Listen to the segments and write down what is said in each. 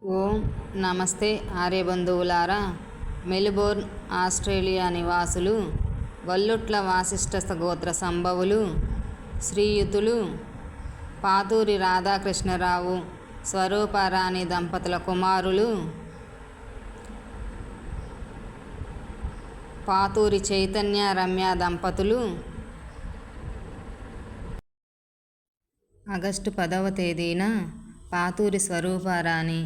ఓం నమస్తే ఆర్యబంధువులారా, Melbourne Australia నివాసులు, వల్లుట్ల వాసిష్ఠ గోత్ర సంభవులు, శ్రీయుతులు పాతూరి రాధాకృష్ణరావు స్వరూపారాణి దంపతుల కుమారులు పాతూరి చైతన్య రమ్య దంపతులు ఆగస్టు 10వ తేదీన పాతూరి స్వరూపారాణి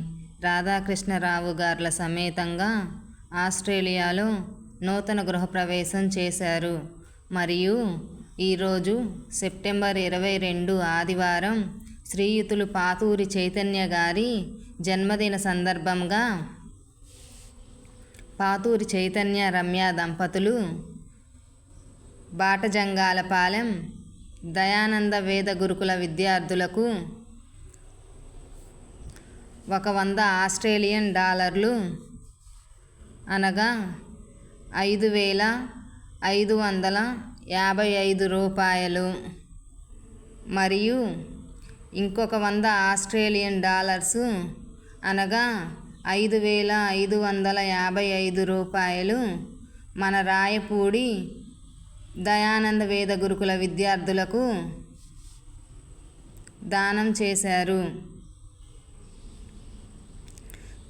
రాధాకృష్ణరావు గార్ల సమేతంగా ఆస్ట్రేలియాలో నూతన గృహప్రవేశం చేశారు. మరియు ఈరోజు సెప్టెంబర్ 22 ఆదివారం శ్రీయుతులు పాతూరి చైతన్య గారి జన్మదిన సందర్భంగా పాతూరి చైతన్య రమ్య దంపతులు బాటజంగాలపాలెం దయానంద వేద గురుకుల విద్యార్థులకు $100 ఆస్ట్రేలియన్ డాలర్లు అనగా $5,555 మరియు ఇంకొక $100 ఆస్ట్రేలియన్ డాలర్స్ అనగా $5,555 మన రాయపూడి దయానంద వేద గురుకుల విద్యార్థులకు దానం చేశారు.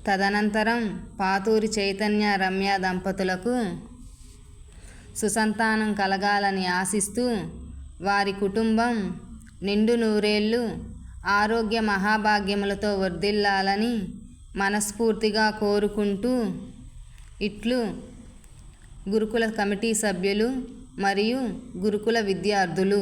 తదనంతరం పాతూరి చైతన్య రమ్య దంపతులకు సుసంతానం కలగాలని ఆశిస్తూ వారి కుటుంబం నిండు నూరేళ్లు ఆరోగ్య మహాభాగ్యములతో వర్ధిల్లాలని మనస్ఫూర్తిగా కోరుకుంటూ ఇట్లు గురుకుల కమిటీ సభ్యులు మరియు గురుకుల విద్యార్థులు.